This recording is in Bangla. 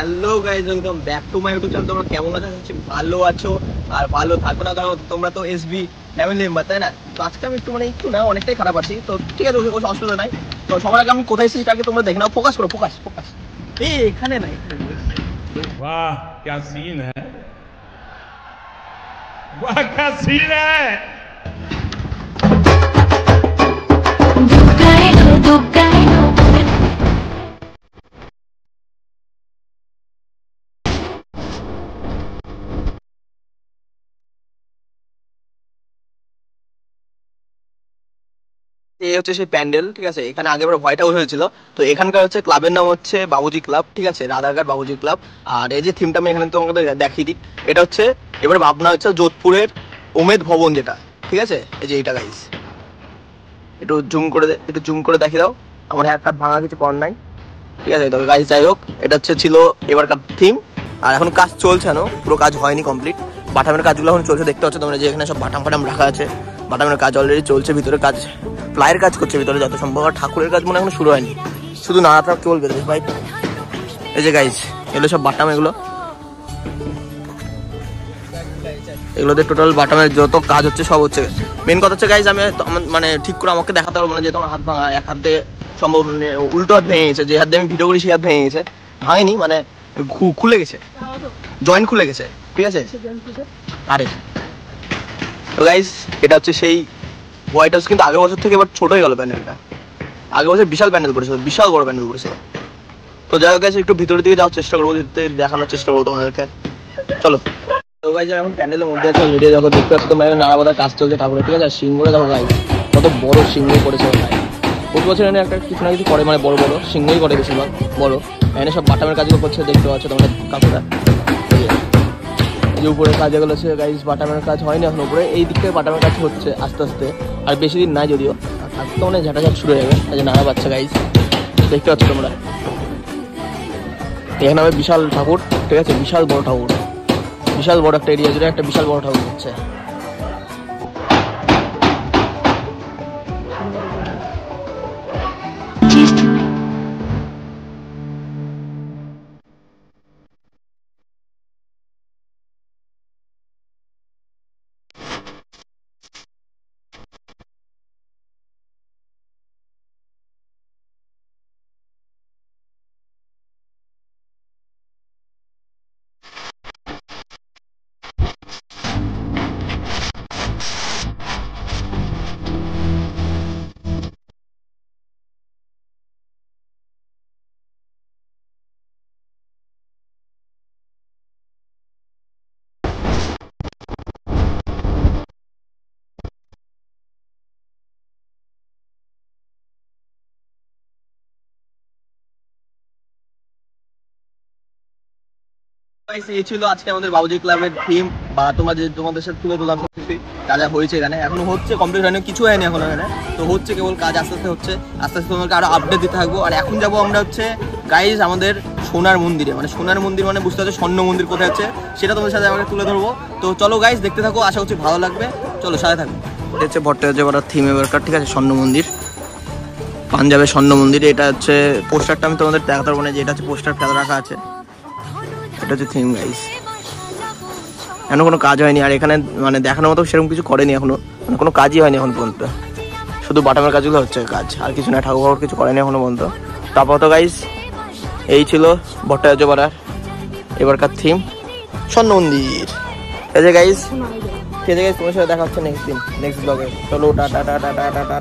Hello guys, welcome back to my YouTube channel. তোমরা কেমন আছো? ভালো আছো আর ভালো থাকো না, কারণ তোমরা তো এসবি ফ্যামিলি মেম্বার, তাই না? তো আজকে আমি একটু না অনেকটাই খারাপ আছি, তো ঠিক আছে, কোনো অসুবিধা নাই। তো সবার আগে আমি কোথায় এসেছি তাকে তোমরা দেখে নাও। ফোকাস করো, ফোকাস ফোকাস। এই এখানে নাই। वाह क्या सीन है, वाह क्या सीन है। এই হচ্ছে সেই প্যান্ডেল, ঠিক আছে। এখানে আগেবার হোয়াইট হাউস হয়েছিল। তো এখানকার হচ্ছে ক্লাবের নাম হচ্ছে বাবুজি ক্লাব, ঠিক আছে, রাধাঘাট বাবুজি ক্লাব। আর এই যে থিমটা আমি এখানে তোমাকে দেখিয়ে দিই, এটা হচ্ছে এবার ভাবনা হচ্ছে যোধপুরের উমেদ ভবন, যেটা, ঠিক আছে। এই যে এইটা গাইস, একটু জুম করে দেখিয়ে দাও। আমার হাত ভাঙা কিছু কর নাই, ঠিক আছে। তবে গাইস যাই হোক, এটা হচ্ছে ছিল এবারকার থিম। আর এখন কাজ চলছে না, পুরো কাজ হয়নি কমপ্লিট। বাটামের কাজগুলো এখন চলছে, দেখতে পাচ্ছ তোমরা যে এখানে সব বাটাম ফাটাম রাখা আছে। বাটামের কাজ অলরেডি চলছে, ভিতরে কাজ, প্লাইয়ের কাজ করছে ভিতরে যত সম্ভব। আর ঠাকুরের কাজ মনে এখন শুরু হয়নি, শুধু নাড়াটা কেবল বেরোবে ভাই। এই যে গাইস, এগুলো সব বাটাম, এগুলোতে টোটাল বাটামের যত কাজ হচ্ছে সব হচ্ছে। মেন কথা হচ্ছে গাইস, আমি মানে ঠিক করে আমাকে দেখাতে পারবো না যে তোমার হাত ভাঙা, এক হাতে সম্ভব উল্টো হাত ভেঙে গেছে, যে হাত দিয়ে আমি ভিডিও করি সেই হাত ভেঙে গেছে। ভাঙেনি মানে খুলে গেছে, জয়েন্ট খুলে গেছে, ঠিক আছে। আরে তো গাইস, এটা হচ্ছে সেই হোয়াইট হাউস, কিন্তু আগের বছর থেকে এবার ছোট হয়ে গেল প্যান্ডেলটা। আগের বছর বিশাল প্যান্ডেল করেছিল, বিশাল বড় প্যান্ডেল করেছিল। তো যাই হোক গাইস, একটু ভিতরের দিকে যাওয়ার চেষ্টা করবো, দেখানোর চেষ্টা করবো তোমাদেরকে। চলো। তো গাইস, এখন প্যান্ডেলের মধ্যে আছে, অলরেডি দেখো, দেখতে পাচ্ছ তোমরা নাড়াবাদার কাজ চলছে ঠাকুরের, ঠিক আছে। আর সিংহটা দেখো গাইস, কত বড় সিংহ করেছে ভাই। প্রতি বছর এনে একটা কিছু না কিছু করে, মানে বড় বড় সিংহই করে বেশিরভাগ বড়। এনে সব বাটামের কাজগুলো করছে, দেখতে পাচ্ছ তোমরা কাকুরা। যে উপরের কাজ এগুলো হচ্ছে গাইস, বাটামের কাজ হয়নি এখন উপরে, এই দিক থেকে বাটামের কাজ হচ্ছে আস্তে আস্তে। আর বেশি দিন নাই যদিও, আজকে তো মানে ঝাঁটাঝাট শুরু হয়ে যাবে। আজ নাড়া বাচ্চা গাইস, দেখতে পাচ্ছ তোমরা। এখানে হবে বিশাল ঠাকুর, ঠিক আছে, বিশাল বড় ঠাকুর, বিশাল বড় একটা এরিয়া জুড়ে একটা বিশাল বড় ঠাকুর হচ্ছে। এই ছিল আজকে আমাদের বাবুজি ক্লাবের থিম, বা তোমাদের সাথে তুলে ধরলাম যা যা হয়েছে এখানে। এখনো হচ্ছে, কমপ্লিট হয়নি, কিছু হয়নি এখন এখানে। তো হচ্ছে কেবল কাজ, আস্তে আস্তে হচ্ছে, আস্তে আস্তে তোমাদেরকে আরো আপডেট দিতে থাকবো। আর এখন যাবো আমরা হচ্ছে গাইজ আমাদের সোনার মন্দিরে, মানে সোনার মন্দির মানে বুঝতে পারছো স্বর্ণ মন্দির কোথায় আছে, সেটা তোমাদের সাথে আমাকে তুলে ধরবো। তো চলো গাইজ, দেখতে থাকো, আশা করছি ভালো লাগবে। চলো সাথে থাকো। এটা হচ্ছে ভট্টাচার্য থিম এবারকার, ঠিক আছে, স্বর্ণ মন্দির, পাঞ্জাবের স্বর্ণ মন্দির। এটা হচ্ছে পোস্টারটা আমি তোমাদের দেখাতে পারবো না, যে এটা হচ্ছে পোস্টার ফেলা রাখা আছে। এটা হচ্ছে থিম গাইস, এখনো কোনো কাজ হয়নি। আর এখানে মানে দেখানোর মতো সেরকম কিছু করেনি এখনো, মানে কোনো কাজই হয়নি এখন পর্যন্ত, শুধু বাটামের কাজগুলো হচ্ছে কাজ, আর কিছু না, ঠাকুর কিছু করেনি এখনো পর্যন্ত। তারপর তো গাইস, এই ছিল ভট্টাচার্য এবারকার থিম স্বর্ণ মন্দির। এই যে গাইস, ঠিক আছে গাইস, তোমার সাথে দেখা হচ্ছে নেক্সট দিন, নেক্সট ব্লগে। চলো টাটা টাটা টাটা টাটা।